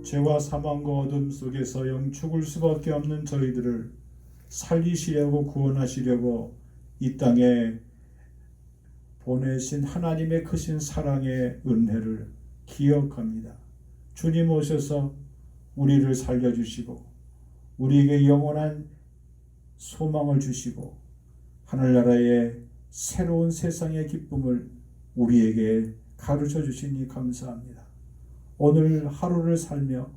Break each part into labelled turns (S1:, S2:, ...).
S1: 죄와 사망과 어둠 속에서 영 죽을 수밖에 없는 저희들을 살리시려고 구원하시려고 이 땅에 보내신 하나님의 크신 사랑의 은혜를 기억합니다. 주님 오셔서 우리를 살려주시고 우리에게 영원한 소망을 주시고 하늘나라의 새로운 세상의 기쁨을 우리에게 가르쳐 주시니 감사합니다. 오늘 하루를 살며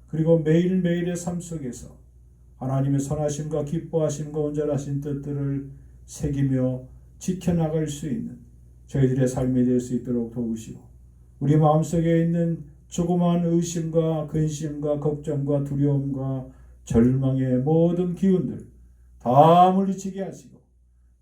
S1: 그리고 매일매일의 삶 속에서 하나님의 선하심과 기뻐하심과 온전하신 뜻들을 새기며 지켜나갈 수 있는 저희들의 삶이 될 수 있도록 도우시고 우리 마음속에 있는 조그마한 의심과 근심과 걱정과 두려움과 절망의 모든 기운들 다 물리치게 하시고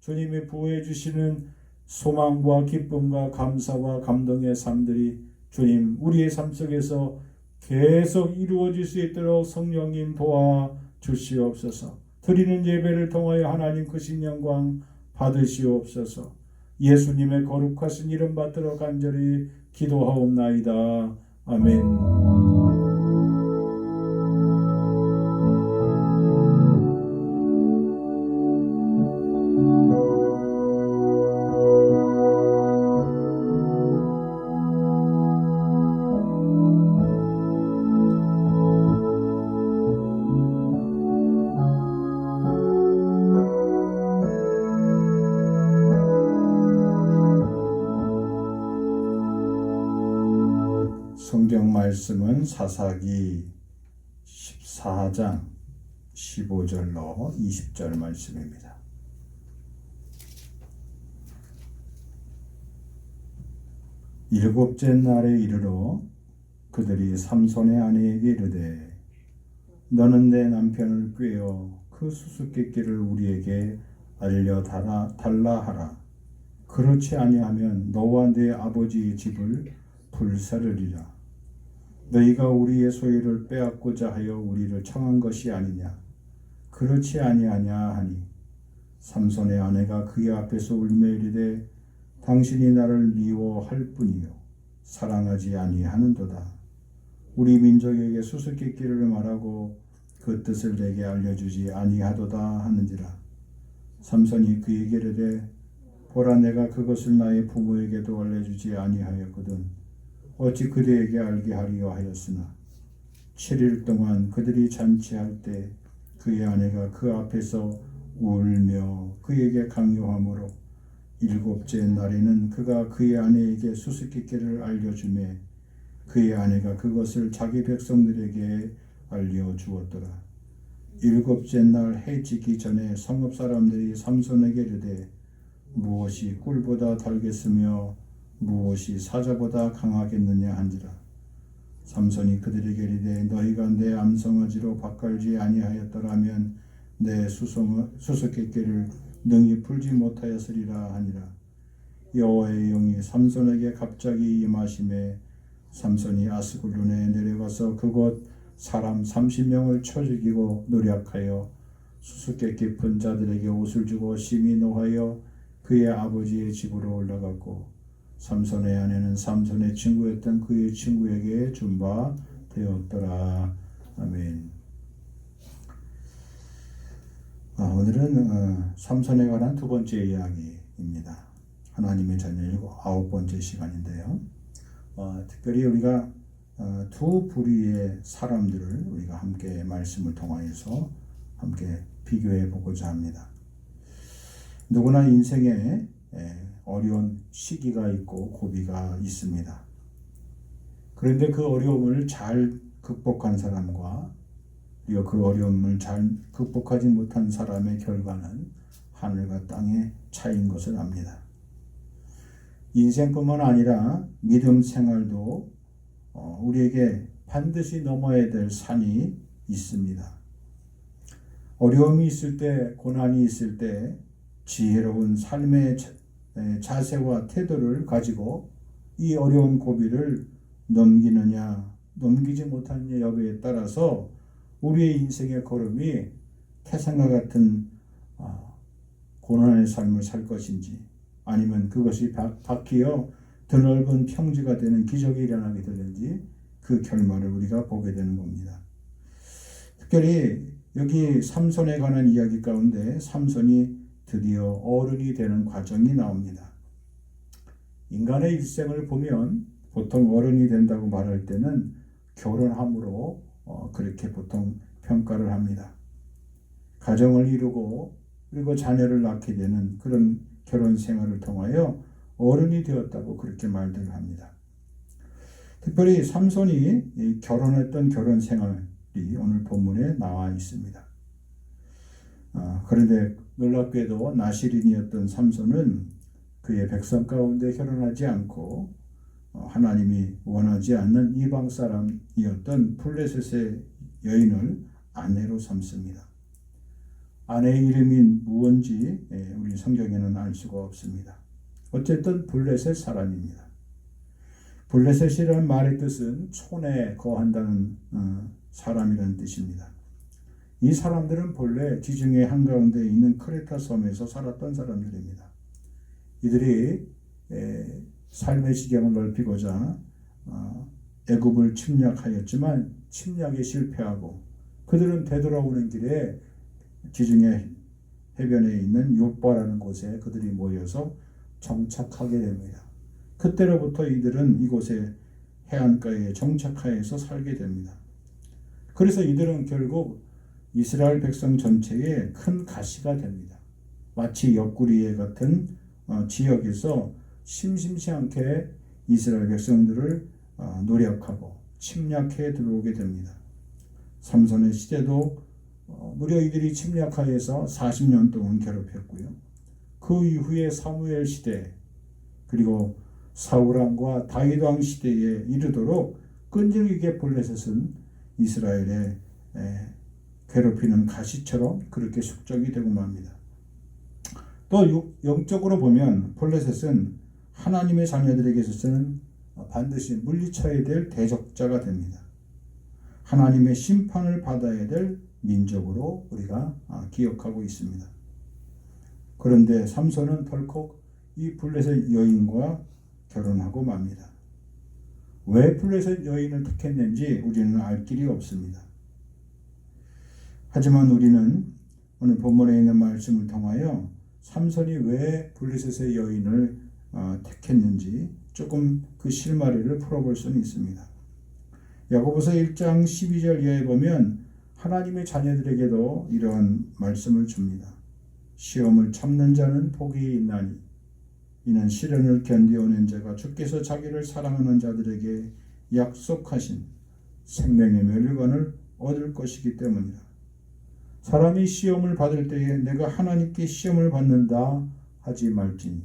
S1: 주님이 부어해 주시는 소망과 기쁨과 감사와 감동의 삶들이 주님 우리의 삶 속에서 계속 이루어질 수 있도록 성령님 도와주시옵소서. 드리는 예배를 통하여 하나님 크신 영광 받으시옵소서. 예수님의 거룩하신 이름 받들어 간절히 기도하옵나이다. 아멘. 성경 말씀은 사사기 14장 15절로 20절 말씀입니다. 일곱째 날에 이르러 그들이 삼손의 아내에게 이르되 너는 내 남편을 꾀어 그 수수께끼를 우리에게 알려달라 하라. 그렇지 아니하면 너와 네 아버지의 집을 불사르리라. 너희가 우리의 소유를 빼앗고자 하여 우리를 청한 것이 아니냐. 그렇지 아니하냐 하니 삼손의 아내가 그의 앞에서 울며 이르되 당신이 나를 미워할 뿐이요 사랑하지 아니하는도다. 우리 민족에게 수수께끼를 말하고 그 뜻을 내게 알려주지 아니하도다 하는지라. 삼손이 그에게 이르되 보라 내가 그것을 나의 부모에게도 알려주지 아니하였거든 어찌 그대에게 알게 하리요 하였으나 7일 동안 그들이 잔치할 때 그의 아내가 그 앞에서 울며 그에게 강요하므로 일곱째 날에는 그가 그의 아내에게 수수께끼를 알려주매 그의 아내가 그것을 자기 백성들에게 알려주었더라. 일곱째 날 해 지기 전에 성읍 사람들이 삼손에게 이르되 무엇이 꿀보다 달겠으며 무엇이 사자보다 강하겠느냐 한지라. 삼손이 그들에게 이르되 너희가 내 암송아지로 밭갈지 아니하였더라면 내 수수께끼를 능히 풀지 못하였으리라 하니라. 여호와의 영이 삼손에게 갑자기 임하심에 삼손이 아스글론에 내려가서 그곳 사람 30명을 쳐 죽이고 노략하여 수수께끼 푼 자들에게 옷을 주고 심히 노하여 그의 아버지의 집으로 올라갔고 삼손의 아내는 삼손의 친구였던 그의 친구에게 준 바 되었더라. 아멘. 오늘은 삼손에 관한 두 번째 이야기입니다. 하나님의 자녀 9번째 시간인데요. 특별히 우리가 두 부류의 사람들을 우리가 함께 말씀을 통하여서 함께 비교해 보고자 합니다. 누구나 인생에 어려운 시기가 있고 고비가 있습니다. 그런데 그 어려움을 잘 극복한 사람과 그리고 그 어려움을 잘 극복하지 못한 사람의 결과는 하늘과 땅의 차이인 것을 압니다. 인생뿐만 아니라 믿음 생활도 우리에게 반드시 넘어야 될 산이 있습니다. 어려움이 있을 때, 고난이 있을 때 지혜로운 삶의 자세와 태도를 가지고 이 어려운 고비를 넘기느냐 넘기지 못하느냐 여부에 따라서 우리의 인생의 걸음이 태산과 같은 고난의 삶을 살 것인지 아니면 그것이 바뀌어 드넓은 평지가 되는 기적이 일어나게 되는지 그 결말을 우리가 보게 되는 겁니다. 특별히 여기 삼손에 관한 이야기 가운데 삼손이 드디어 어른이 되는 과정이 나옵니다. 인간의 일생을 보면 보통 어른이 된다고 말할 때는 결혼함으로 그렇게 보통 평가를 합니다. 가정을 이루고 그리고 자녀를 낳게 되는 그런 결혼 생활을 통하여 어른이 되었다고 그렇게 말들을 합니다. 특별히 삼손이 결혼했던 결혼 생활이 오늘 본문에 나와 있습니다. 그런데 놀랍게도 나실인이었던 삼손은 그의 백성 가운데 결혼하지 않고 하나님이 원하지 않는 이방 사람이었던 블레셋의 여인을 아내로 삼습니다. 아내의 이름이 무언지 우리 성경에는 알 수가 없습니다. 어쨌든 블레셋 사람입니다. 블레셋이라는 말의 뜻은 촌에 거한다는 사람이라는 뜻입니다. 이 사람들은 본래 지중해 한가운데 있는 크레타 섬에서 살았던 사람들입니다. 이들이 삶의 지경을 넓히고자 애굽을 침략하였지만 침략에 실패하고 그들은 되돌아오는 길에 지중해 해변에 있는 욥바라는 곳에 그들이 모여서 정착하게 됩니다. 그때로부터 이들은 이곳에 해안가에 정착하여서 살게 됩니다. 그래서 이들은 결국 이스라엘 백성 전체의 큰 가시가 됩니다. 마치 옆구리에 같은 지역에서 심심치 않게 이스라엘 백성들을 노력하고 침략해 들어오게 됩니다. 삼손의 시대도 무려 이들이 침략하여서 40년 동안 괴롭혔고요. 그 이후에 사무엘 시대 그리고 사울왕과 다윗왕 시대에 이르도록 끈질기게 블레셋은 이스라엘에 괴롭히는 가시처럼 그렇게 숙적이 되고 맙니다. 또 영적으로 보면 블레셋은 하나님의 자녀들에게 있어서는 반드시 물리쳐야 될 대적자가 됩니다. 하나님의 심판을 받아야 될 민족으로 우리가 기억하고 있습니다. 그런데 삼손은 덜컥 이 블레셋 여인과 결혼하고 맙니다. 왜 블레셋 여인을 택했는지 우리는 알 길이 없습니다. 하지만 우리는 오늘 본문에 있는 말씀을 통하여 삼손이 왜 블레셋의 여인을 택했는지 조금 그 실마리를 풀어볼 수는 있습니다. 야고보서 1장 12절 이하에 보면 하나님의 자녀들에게도 이러한 말씀을 줍니다. 시험을 참는 자는 복이 있나니 이는 시련을 견디오는 자가 주께서 자기를 사랑하는 자들에게 약속하신 생명의 멸류관을 얻을 것이기 때문이다. 사람이 시험을 받을 때에 내가 하나님께 시험을 받는다 하지 말지니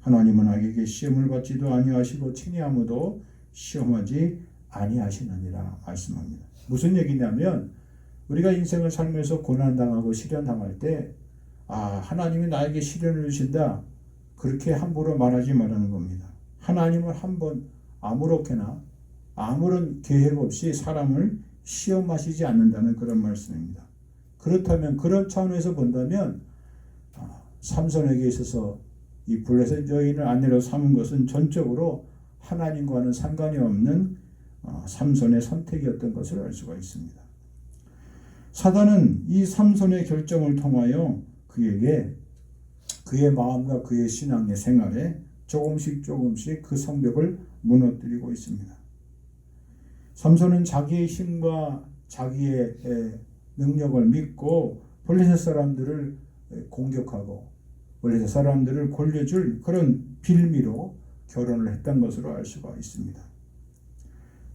S1: 하나님은 악에게 시험을 받지도 아니하시고 친히 아무도 시험하지 아니하시느니라 말씀합니다. 무슨 얘기냐면 우리가 인생을 살면서 고난당하고 시련당할 때 하나님이 나에게 시련을 주신다 그렇게 함부로 말하지 말라는 겁니다. 하나님은 한번 아무렇게나 아무런 계획 없이 사람을 시험하시지 않는다는 그런 말씀입니다. 그렇다면 그런 차원에서 본다면 삼손에게 있어서 이 블레셋 여인을 아내로 삼은 것은 전적으로 하나님과는 상관이 없는 삼손의 선택이었던 것을 알 수가 있습니다. 사단은 이 삼손의 결정을 통하여 그에게 그의 마음과 그의 신앙의 생활에 조금씩 그 성벽을 무너뜨리고 있습니다. 삼손은 자기의 힘과 자기의 능력을 믿고 블레셋 사람들을 공격하고 블레셋 사람들을 골려줄 그런 빌미로 결혼을 했던 것으로 알 수가 있습니다.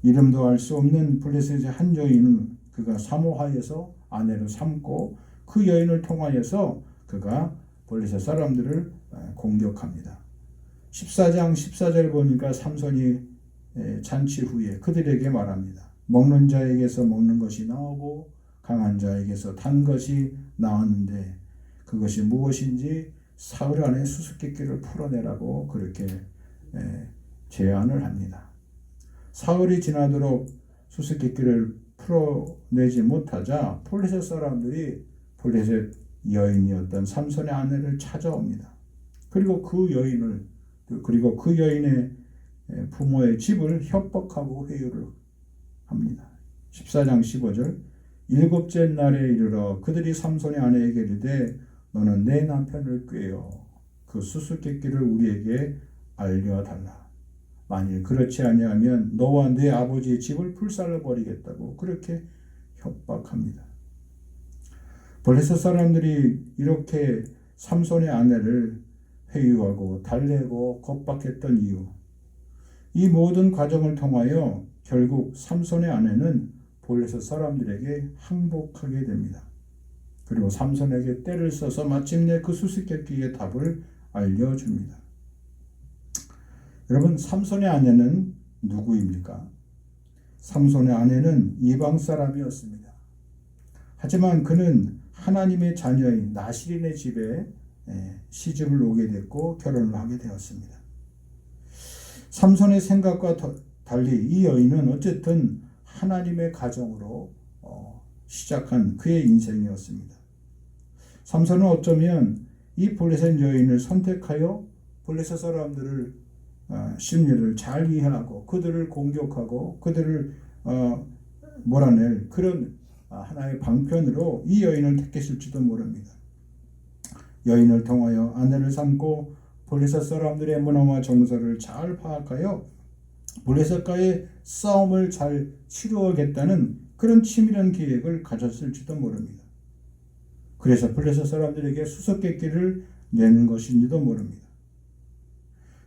S1: 이름도 알 수 없는 블레셋의 한 여인은 그가 사모하여서 아내로 삼고 그 여인을 통하여서 그가 블레셋 사람들을 공격합니다. 14장 14절 보니까 삼손이 잔치 후에 그들에게 말합니다. 먹는 자에게서 먹는 것이 나오고 강한 자에게서 단 것이 나왔는데 그것이 무엇인지 사흘 안에 수수께끼를 풀어내라고 그렇게 제안을 합니다. 사흘이 지나도록 수수께끼를 풀어내지 못하자 블레셋 사람들이 블레셋 여인이었던 삼손의 아내를 찾아옵니다. 그리고 그 여인의 부모의 집을 협박하고 회유를 합니다. 14장 15절 일곱째 날에 이르러 그들이 삼손의 아내에게 이르되 너는 내 남편을 꾀어 그 수수께끼를 우리에게 알려달라. 만일 그렇지 아니하면 너와 네 아버지의 집을 불살라 버리겠다고 그렇게 협박합니다. 블레셋 사람들이 이렇게 삼손의 아내를 회유하고 달래고 겁박했던 이유, 이 모든 과정을 통하여 결국 삼손의 아내는 블레셋 사람들에게 항복하게 됩니다. 그리고 삼손에게 떼를 써서 마침내 그 수수께끼의 답을 알려줍니다. 여러분, 삼손의 아내는 누구입니까? 삼손의 아내는 이방 사람이었습니다. 하지만 그는 하나님의 자녀인 나실인의 집에 시집을 오게 됐고 결혼을 하게 되었습니다. 삼손의 생각과 달리 이 여인은 어쨌든 하나님의 가정으로 시작한 그의 인생이었습니다. 삼손은 어쩌면 이 블레셋 여인을 선택하여 블레셋 사람들을 심리를 잘 이해하고 그들을 공격하고 그들을 몰아낼 그런 하나의 방편으로 이 여인을 택했을지도 모릅니다. 여인을 통하여 아내를 삼고 블레셋 사람들의 문화와 정서를 잘 파악하여 블레셋과의 싸움을 잘 치루하겠다는 그런 치밀한 계획을 가졌을지도 모릅니다. 그래서 블레셋 사람들에게 수수께끼를 내는 것인지도 모릅니다.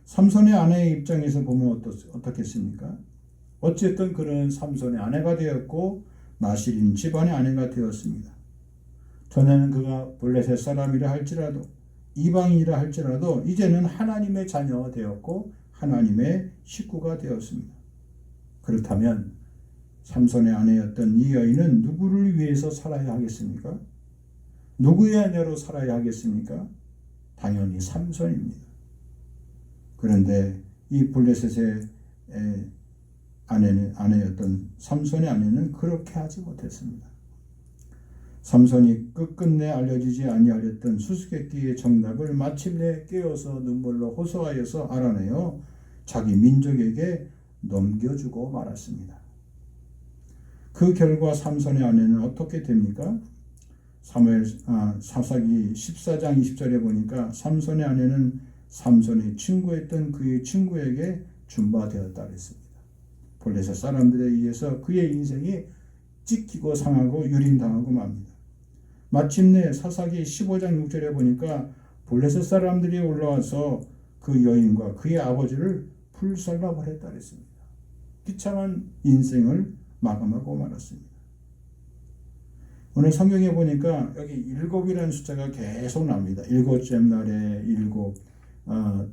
S1: 삼손의 아내의 입장에서 보면 어떻겠습니까? 어쨌든 그는 삼손의 아내가 되었고 나실인 집안의 아내가 되었습니다. 전에는 그가 블레셋 사람이라 할지라도 이방인이라 할지라도 이제는 하나님의 자녀가 되었고 하나님의 식구가 되었습니다. 그렇다면 삼손의 아내였던 이 여인은 누구를 위해서 살아야 하겠습니까? 누구의 아내로 살아야 하겠습니까? 당연히 삼손입니다. 그런데 이 블레셋의 아내였던 삼손의 아내는 그렇게 하지 못했습니다. 삼손이 끝끝내 알려지지 아니하였던 수수께끼의 정답을 마침내 깨어서 눈물로 호소하여서 알아내어 자기 민족에게 넘겨주고 말았습니다. 그 결과 삼손의 아내는 어떻게 됩니까? 사사기 14장 20절에 보니까 삼손의 아내는 삼손이 친구했던 그의 친구에게 준바되었다 그랬습니다. 블레셋 사람들에 의해서 그의 인생이 찢기고 상하고 유린당하고 맙니다. 마침내 사사기 15장 6절에 보니까 블레셋 사람들이 올라와서 그 여인과 그의 아버지를 불살라 버렸다 그랬습니다. 비참한 인생을 마감하고 말았습니다. 오늘 성경에 보니까 여기 7이라는 숫자가 계속 나옵니다. 일곱째 날에 7,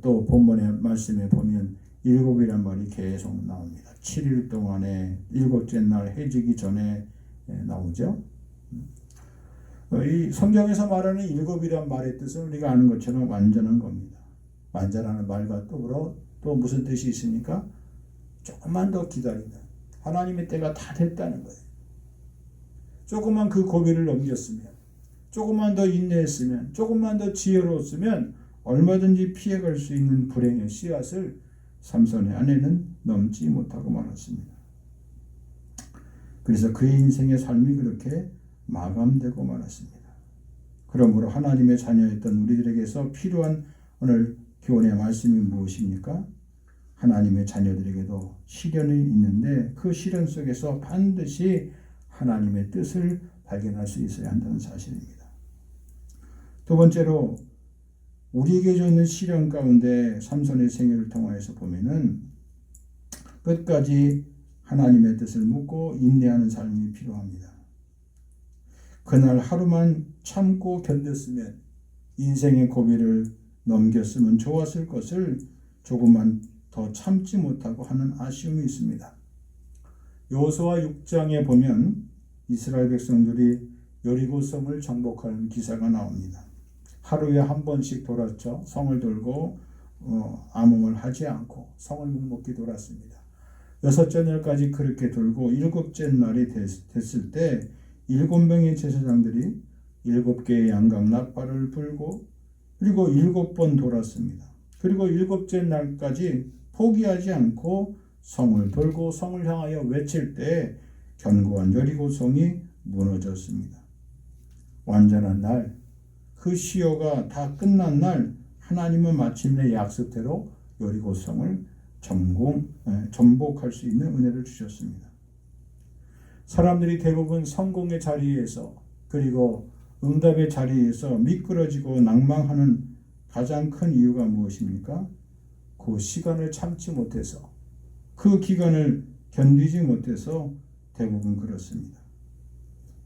S1: 또 본문의 말씀에 보면 7이란 말이 계속 나옵니다. 7일 동안에 7째 날 해지기 전에 나오죠. 이 성경에서 말하는 7이란 말의 뜻은 우리가 아는 것처럼 완전한 겁니다. 완전한 말과 더불어 또 무슨 뜻이 있습니까? 조금만 더 기다리면 하나님의 때가 다 됐다는 거예요. 조금만 그 고비를 넘겼으면, 조금만 더 인내했으면, 조금만 더 지혜로웠으면 얼마든지 피해갈 수 있는 불행의 씨앗을 삼손의 아내는 넘지 못하고 말았습니다. 그래서 그의 인생의 삶이 그렇게 마감되고 말았습니다. 그러므로 하나님의 자녀였던 우리들에게서 필요한 오늘 교훈의 말씀이 무엇입니까? 하나님의 자녀들에게도 시련이 있는데 그 시련 속에서 반드시 하나님의 뜻을 발견할 수 있어야 한다는 사실입니다. 두 번째로 우리에게 주는 시련 가운데 삼손의 생애를 통하여서 보면은 끝까지 하나님의 뜻을 묻고 인내하는 삶이 필요합니다. 그날 하루만 참고 견뎠으면, 인생의 고비를 넘겼으면 좋았을 것을 조금만 더 참지 못하고 하는 아쉬움이 있습니다. 여호수아 6장에 보면 이스라엘 백성들이 여리고 성을 정복하는 기사가 나옵니다. 하루에 한 번씩 돌았죠. 성을 돌고 아무 말 하지 않고 성을 묵묵히 돌았습니다. 6째 날까지 그렇게 돌고 7째 날이 됐을 때 7명의 제사장들이 7개의 양각 나팔을 불고 그리고 7번 돌았습니다. 그리고 7째 날까지 포기하지 않고 성을 돌고 성을 향하여 외칠 때 견고한 여리고 성이 무너졌습니다. 완전한 날, 그 시효가 다 끝난 날 하나님은 마침내 약속대로 여리고성을 정복할 수 있는 은혜를 주셨습니다. 사람들이 대부분 성공의 자리에서 그리고 응답의 자리에서 미끄러지고 낭망하는 가장 큰 이유가 무엇입니까? 그 시간을 참지 못해서, 그 기간을 견디지 못해서 대부분 그렇습니다.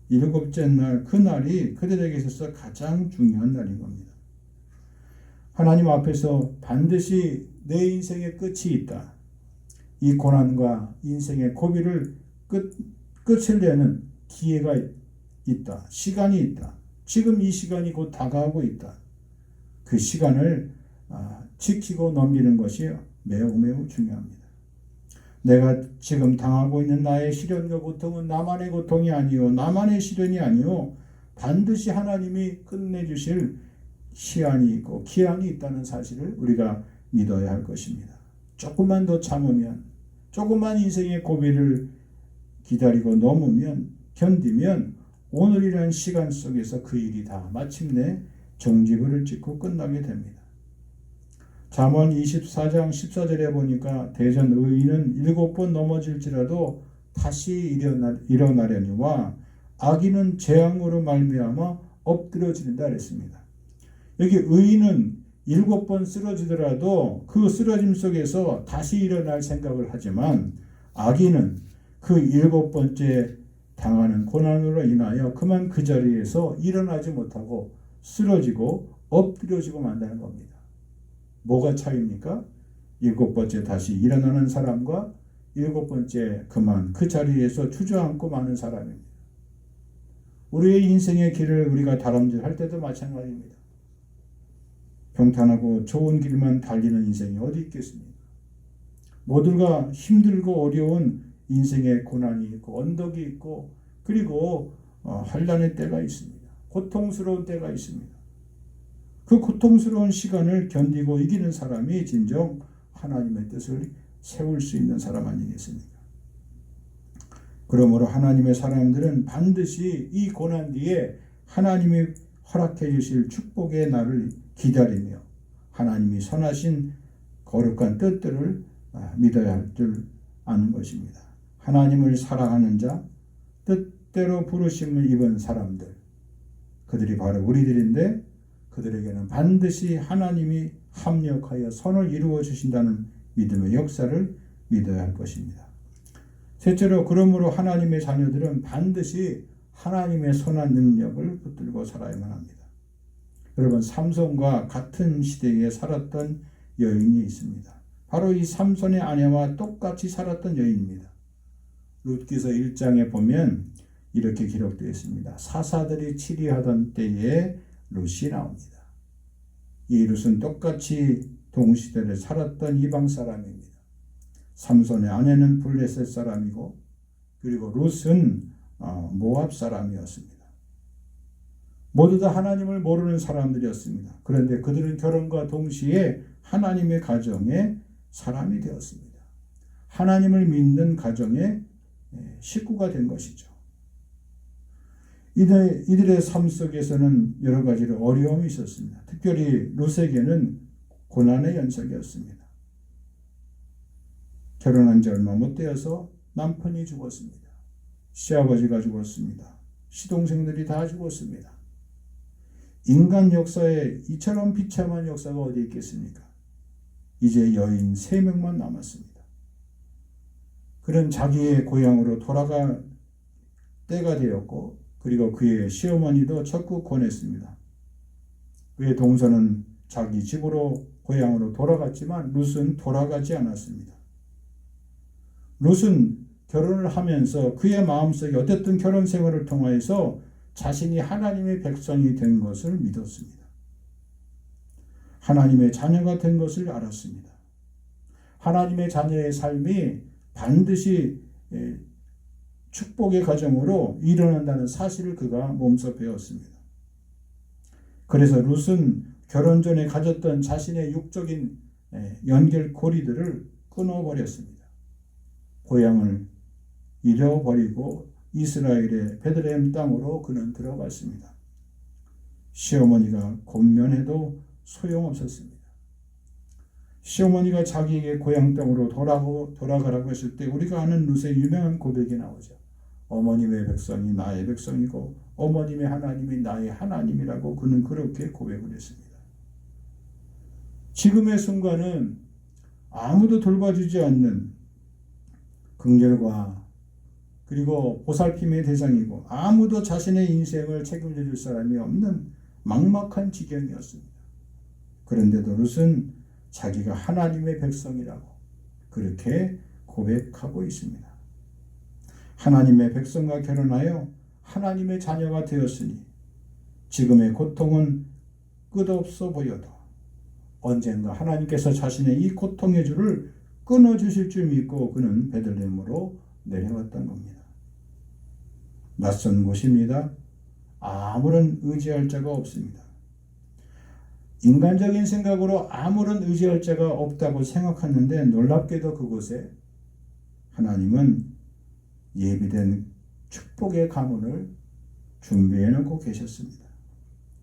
S1: 일곱째 날, 그 날이 그들에게 있어서 가장 중요한 날인 겁니다. 하나님 앞에서 반드시 내 인생의 끝이 있다. 이 고난과 인생의 고비를 끝을 내는 기회가 있다. 시간이 있다. 지금 이 시간이 곧 다가오고 있다. 그 시간을 지키고 넘기는 것이 매우 중요합니다. 내가 지금 당하고 있는 나의 시련과 고통은 나만의 고통이 아니요, 나만의 시련이 아니요, 반드시 하나님이 끝내주실 시한이 있고 기한이 있다는 사실을 우리가 믿어야 할 것입니다. 조금만 더 참으면, 조금만 인생의 고비를 기다리고 넘으면, 견디면 오늘이라는 시간 속에서 그 일이 다 마침내 정지불을 찍고 끝나게 됩니다. 잠언 24장 14절에 보니까 대전 의인은 7번 넘어질지라도 다시 일어나려니와 악인은 재앙으로 말미암아 엎드려지는다 그랬습니다. 여기 의인은 7번 쓰러지더라도 그 쓰러짐 속에서 다시 일어날 생각을 하지만, 악인은 그 7번째 당하는 고난으로 인하여 그만 그 자리에서 일어나지 못하고 쓰러지고 엎드려지고 만다는 겁니다. 뭐가 차이입니까? 7번째 다시 일어나는 사람과 7번째 그만 그 자리에서 주저앉고 마는 사람입니다. 우리의 인생의 길을 우리가 다람쥐할 때도 마찬가지입니다. 평탄하고 좋은 길만 달리는 인생이 어디 있겠습니까? 모두가 힘들고 어려운 인생의 고난이 있고 언덕이 있고, 그리고 환난의 때가 있습니다. 고통스러운 때가 있습니다. 그 고통스러운 시간을 견디고 이기는 사람이 진정 하나님의 뜻을 세울 수 있는 사람 아니겠습니까? 그러므로 하나님의 사람들은 반드시 이 고난 뒤에 하나님이 허락해 주실 축복의 날을 기다리며 하나님이 선하신 거룩한 뜻들을 믿어야 할 줄 아는 것입니다. 하나님을 사랑하는 자, 뜻대로 부르심을 입은 사람들, 그들이 바로 우리들인데, 그들에게는 반드시 하나님이 합력하여 선을 이루어 주신다는 믿음의 역사를 믿어야 할 것입니다. 셋째로, 그러므로 하나님의 자녀들은 반드시 하나님의 선한 능력을 붙들고 살아야만 합니다. 여러분, 삼손과 같은 시대에 살았던 여인이 있습니다. 바로 이 삼손의 아내와 똑같이 살았던 여인입니다. 룻기서 1장에 보면 이렇게 기록되어 있습니다. 사사들이 치리하던 때에 룻이 나옵니다. 이 룻은 똑같이 동시대를 살았던 이방 사람입니다. 삼손의 아내는 블레셋 사람이고, 그리고 룻은 모압 사람이었습니다. 모두 다 하나님을 모르는 사람들이었습니다. 그런데 그들은 결혼과 동시에 하나님의 가정의 사람이 되었습니다. 하나님을 믿는 가정의 식구가 된 것이죠. 이들의 삶 속에서는 여러 가지로 어려움이 있었습니다. 특별히 룻에게는 고난의 연속이었습니다. 결혼한 지 얼마 못 되어서 남편이 죽었습니다. 시아버지가 죽었습니다. 시동생들이 다 죽었습니다. 인간 역사에 이처럼 비참한 역사가 어디 있겠습니까? 이제 여인 3명만 남았습니다. 그는 자기의 고향으로 돌아갈 때가 되었고, 그리고 그의 시어머니도 적극 권했습니다. 그의 동서는 자기 집으로 고향으로 돌아갔지만 룻은 돌아가지 않았습니다. 룻은 결혼을 하면서 그의 마음속에 어쨌든 결혼 생활을 통하여서 자신이 하나님의 백성이 된 것을 믿었습니다. 하나님의 자녀가 된 것을 알았습니다. 하나님의 자녀의 삶이 반드시 축복의 과정으로 일어난다는 사실을 그가 몸소 배웠습니다. 그래서 룻은 결혼 전에 가졌던 자신의 육적인 연결고리들을 끊어버렸습니다. 고향을 잃어버리고 이스라엘의 베들레헴 땅으로 그는 들어갔습니다. 시어머니가 권면해도 소용없었습니다. 시어머니가 자기에게 고향 땅으로 돌아가라고 했을 때 우리가 아는 룻의 유명한 고백이 나오죠. 어머님의 백성이 나의 백성이고 어머님의 하나님이 나의 하나님이라고 그는 그렇게 고백을 했습니다. 지금의 순간은 아무도 돌봐주지 않는 긍휼과 그리고 보살핌의 대상이고 아무도 자신의 인생을 책임져 줄 사람이 없는 막막한 지경이었습니다. 그런데도 룻은 자기가 하나님의 백성이라고 그렇게 고백하고 있습니다. 하나님의 백성과 결혼하여 하나님의 자녀가 되었으니 지금의 고통은 끝없어 보여도 언젠가 하나님께서 자신의 이 고통의 줄을 끊어주실 줄 믿고 그는 베들레헴으로 내려왔던 겁니다. 낯선 곳입니다. 아무런 의지할 자가 없습니다. 인간적인 생각으로 아무런 의지할 자가 없다고 생각하는데 놀랍게도 그곳에 하나님은 예비된 축복의 가문을 준비해 놓고 계셨습니다.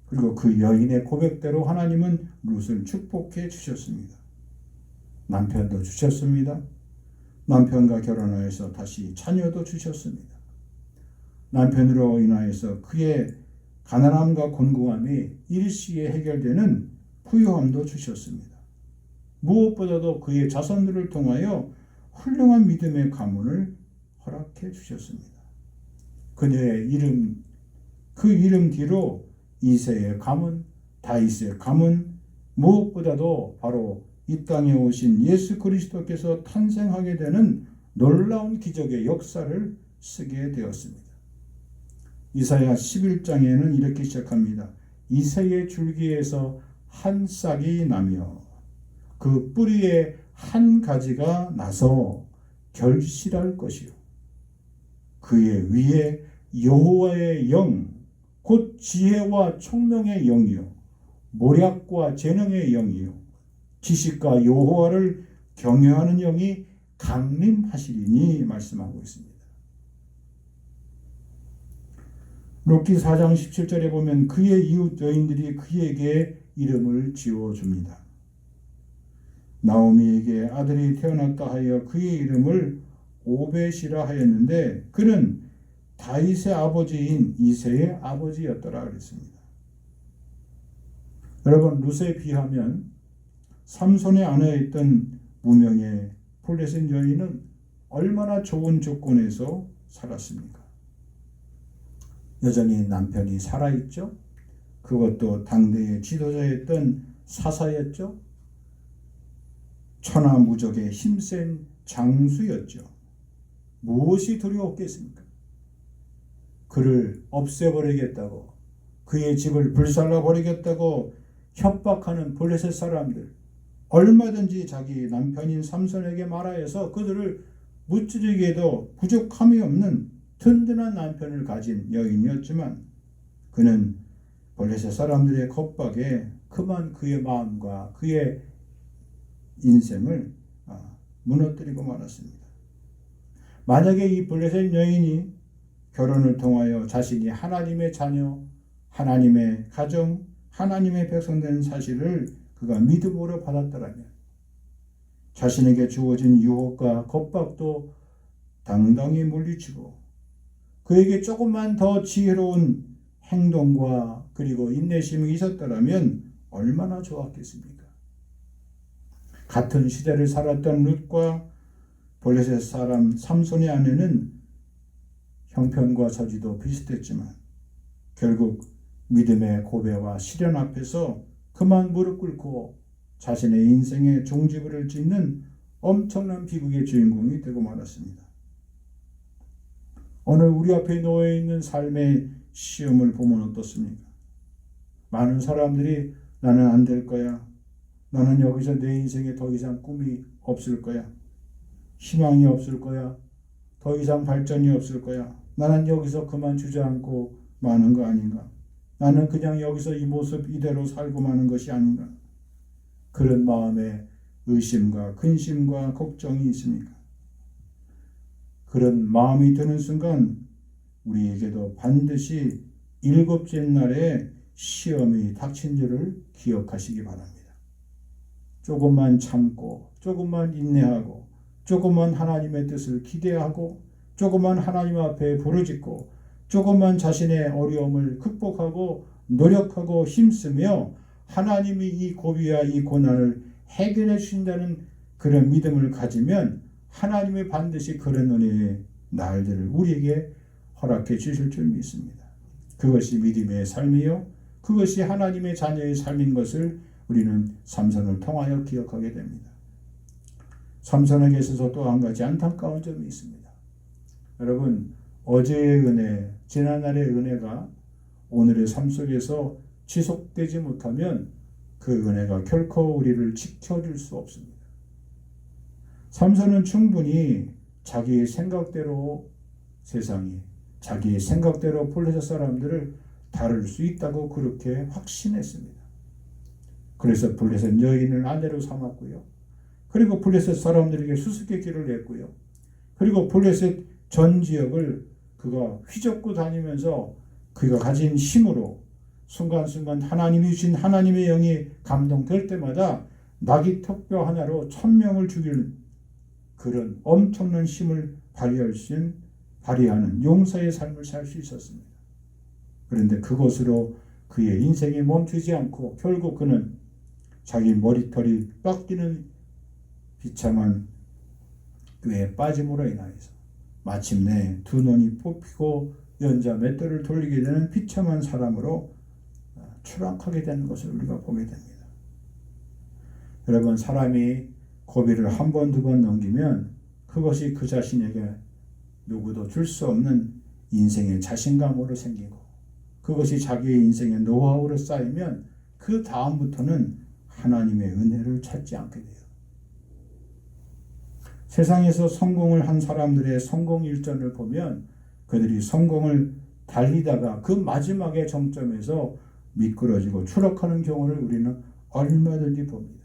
S1: 그리고 그 여인의 고백대로 하나님은 룻을 축복해 주셨습니다. 남편도 주셨습니다. 남편과 결혼하여서 다시 자녀도 주셨습니다. 남편으로 인하여서 그의 가난함과 곤궁함이 일시에 해결되는 부유함도 주셨습니다. 무엇보다도 그의 자손들을 통하여 훌륭한 믿음의 가문을 허락해 주셨습니다. 그녀의 이름, 그 이름 뒤로 이새의 가문, 다윗의 가문, 무엇보다도 바로 이 땅에 오신 예수 그리스도께서 탄생하게 되는 놀라운 기적의 역사를 쓰게 되었습니다. 이사야 11장에는 이렇게 시작합니다. 이새의 줄기에서 한 싹이 나며 그 뿌리에 한 가지가 나서 결실할 것이요 그의 위에 여호와의 영 곧 지혜와 총명의 영이요 모략과 재능의 영이요 지식과 여호와를 경외하는 영이 강림하시리니 말씀하고 있습니다. 룻기 4장 17절에 보면 그의 이웃 여인들이 그에게 이름을 지어줍니다. 나오미에게 아들이 태어났다 하여 그의 이름을 오벳이라 하였는데 그는 다윗의 아버지인 이새의 아버지였더라 그랬습니다. 여러분 룻에 비하면 삼손의 아내였던 무명의 블레셋 여인은 얼마나 좋은 조건에서 살았습니까? 여전히 남편이 살아있죠. 그것도 당대의 지도자였던 사사였죠. 천하무적의 힘센 장수였죠. 무엇이 두려웠겠습니까? 그를 없애버리겠다고 그의 집을 불살라버리겠다고 협박하는 블레셋 사람들 얼마든지 자기 남편인 삼손에게 말하여서 그들을 무찌르기에도 부족함이 없는 든든한 남편을 가진 여인이었지만 그는 블레셋 사람들의 겁박에 그만 그의 마음과 그의 인생을 무너뜨리고 말았습니다. 만약에 이 블레셋 여인이 결혼을 통하여 자신이 하나님의 자녀, 하나님의 가정, 하나님의 백성 된 사실을 그가 믿음으로 받았더라면 자신에게 주어진 유혹과 겁박도 당당히 물리치고 그에게 조금만 더 지혜로운 행동과 그리고 인내심이 있었더라면 얼마나 좋았겠습니까? 같은 시대를 살았던 룻과 블레셋 사람 삼손의 아내는 형편과 처지도 비슷했지만 결국 믿음의 고배와 시련 앞에서 그만 무릎 꿇고 자신의 인생의 종지부를 짓는 엄청난 비극의 주인공이 되고 말았습니다. 오늘 우리 앞에 놓여있는 삶의 시험을 보면 어떻습니까? 많은 사람들이 나는 안 될 거야. 나는 여기서 내 인생에 더 이상 꿈이 없을 거야. 희망이 없을 거야. 더 이상 발전이 없을 거야. 나는 여기서 그만 주저앉고 마는 거 아닌가? 나는 그냥 여기서 이 모습 이대로 살고 마는 것이 아닌가? 그런 마음에 의심과 근심과 걱정이 있습니까? 그런 마음이 드는 순간 우리에게도 반드시 일곱째 날에 시험이 닥친 줄을 기억하시기 바랍니다. 조금만 참고, 조금만 인내하고, 조금만 하나님의 뜻을 기대하고, 조금만 하나님 앞에 부르짖고, 조금만 자신의 어려움을 극복하고 노력하고 힘쓰며 하나님이 이 고비와 이 고난을 해결해 주신다는 그런 믿음을 가지면 하나님이 반드시 그런 은혜의 날들을 우리에게 허락해 주실 줄 믿습니다. 그것이 믿음의 삶이요, 그것이 하나님의 자녀의 삶인 것을 우리는 삼손을 통하여 기억하게 됩니다. 삼손에게 있어서 또 한 가지 안타까운 점이 있습니다. 여러분, 어제의 은혜, 지난날의 은혜가 오늘의 삶 속에서 지속되지 못하면 그 은혜가 결코 우리를 지켜줄 수 없습니다. 삼손은 충분히 자기의 생각대로 세상이, 자기의 생각대로 블레셋 사람들을 다룰 수 있다고 그렇게 확신했습니다. 그래서 블레셋 여인을 아내로 삼았고요. 그리고 블레셋 사람들에게 수수께끼를 냈고요. 그리고 블레셋 전 지역을 그가 휘젓고 다니면서 그가 가진 힘으로 순간순간 하나님이 주신 하나님의 영이 감동될 때마다 나귀 턱뼈 하나로 1000명을 죽이는 그런 엄청난 힘을 발휘하는 용사의 삶을 살 수 있었습니다. 그런데 그것으로 그의 인생이 멈추지 않고 결국 그는 자기 머리털이 깎이는 비참한 꾀에 빠짐으로 인하여서 마침내 두 눈이 뽑히고 연자 맷돌을 돌리게 되는 비참한 사람으로 추락하게 되는 것을 우리가 보게 됩니다. 여러분, 사람이 고비를 한 번, 두 번 넘기면 그것이 그 자신에게 누구도 줄 수 없는 인생의 자신감으로 생기고, 그것이 자기의 인생의 노하우로 쌓이면 그 다음부터는 하나님의 은혜를 찾지 않게 돼요. 세상에서 성공을 한 사람들의 성공 일전을 보면 그들이 성공을 달리다가 그 마지막의 정점에서 미끄러지고 추락하는 경우를 우리는 얼마든지 봅니다.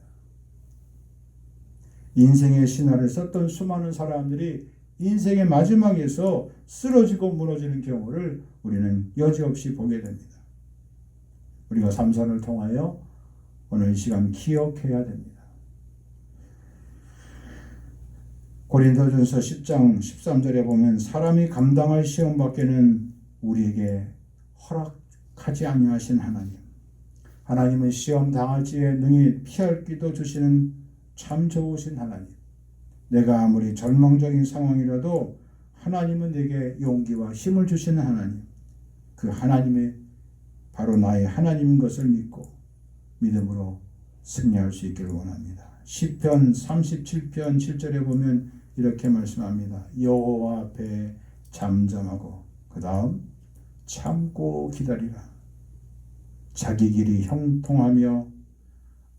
S1: 인생의 신화를 썼던 수많은 사람들이 인생의 마지막에서 쓰러지고 무너지는 경우를 우리는 여지없이 보게 됩니다. 우리가 삼손을 통하여 오늘 이 시간 기억해야 됩니다. 고린도전서 10장 13절에 보면 사람이 감당할 시험 밖에는 우리에게 허락하지 아니하신 하나님은 시험 당할지에 능히 피할 길도 주시는 참 좋으신 하나님. 내가 아무리 절망적인 상황이라도 하나님은 내게 용기와 힘을 주시는 하나님. 그 하나님의 바로 나의 하나님인 것을 믿고 믿음으로 승리할 수 있기를 원합니다. 시편 37편 7절에 보면 이렇게 말씀합니다. 여호와 앞에 잠잠하고 그 다음 참고 기다리라. 자기 길이 형통하며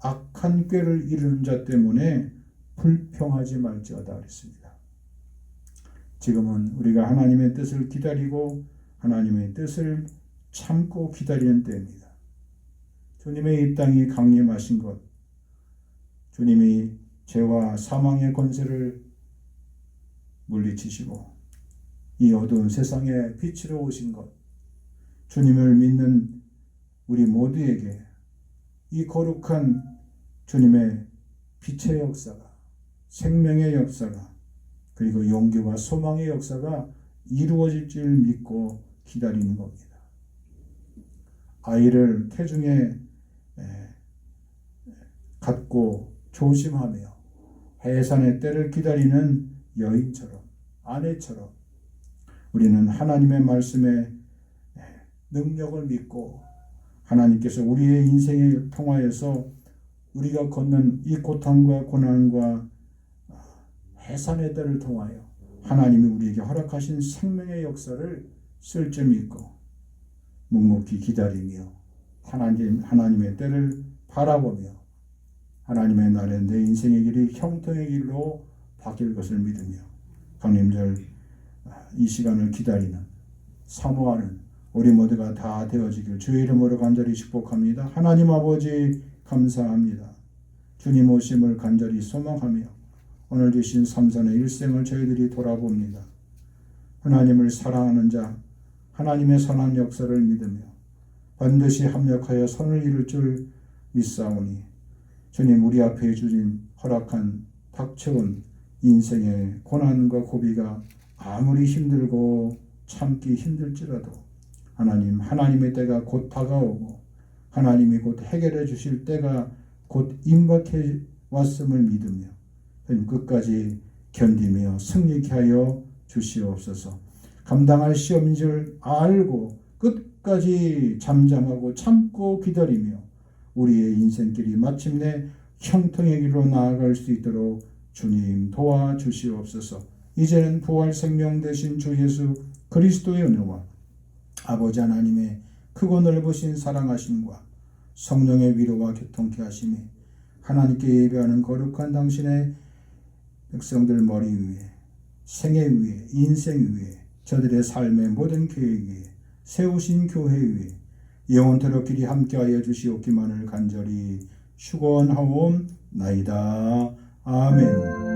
S1: 악한 꾀를 이루는 자 때문에 불평하지 말지어다 그랬습니다. 지금은 우리가 하나님의 뜻을 기다리고 하나님의 뜻을 참고 기다리는 때입니다. 주님의 이 땅이 강림하신 것, 주님이 죄와 사망의 권세를 물리치시고 이 어두운 세상에 빛으로 오신 것, 주님을 믿는 우리 모두에게 이 거룩한 주님의 빛의 역사가, 생명의 역사가, 그리고 용기와 소망의 역사가 이루어질 줄 믿고 기다리는 겁니다. 아이를 태중에 갖고 조심하며 해산의 때를 기다리는 여인처럼, 아내처럼 우리는 하나님의 말씀에 능력을 믿고 하나님께서 우리의 인생을 통하여서 우리가 걷는 이 고통과 고난과 해산의 때를 통하여 하나님이 우리에게 허락하신 생명의 역사를 쓸 줄 믿고 묵묵히 기다리며 하나님의 때를 바라보며 하나님의 날에 내 인생의 길이 형통의 길로 바뀔 것을 믿으며 강림절 이 시간을 기다리는, 사모하는 우리 모두가 다 되어지길 주의 이름으로 간절히 축복합니다. 하나님 아버지 감사합니다. 주님 오심을 간절히 소망하며 오늘 주신 삼손의 일생을 저희들이 돌아봅니다. 하나님을 사랑하는 자, 하나님의 선한 역사를 믿으며 반드시 합력하여 선을 이룰 줄 믿사오니 주님 우리 앞에 주신 허락한 닥쳐온 인생의 고난과 고비가 아무리 힘들고 참기 힘들지라도 하나님의 때가 곧 다가오고 하나님이 곧 해결해 주실 때가 곧 임박해 왔음을 믿으며 끝까지 견디며 승리케 하여 주시옵소서. 감당할 시험인 줄 알고 끝까지 잠잠하고 참고 기다리며 우리의 인생길이 마침내 형통의 길로 나아갈 수 있도록 주님 도와주시옵소서. 이제는 부활 생명 되신 주 예수 그리스도의 은혜와 아버지 하나님의 크고 넓으신 사랑하심과 성령의 위로와 교통케 하심이 하나님께 예배하는 거룩한 당신의 백성들 머리 위에 생애 위에 인생 위에 저들의 삶의 모든 계획 위에 세우신 교회 위에 영원토록 길이 함께하여 주시옵기만을 간절히 축원하옵나이다. 아멘.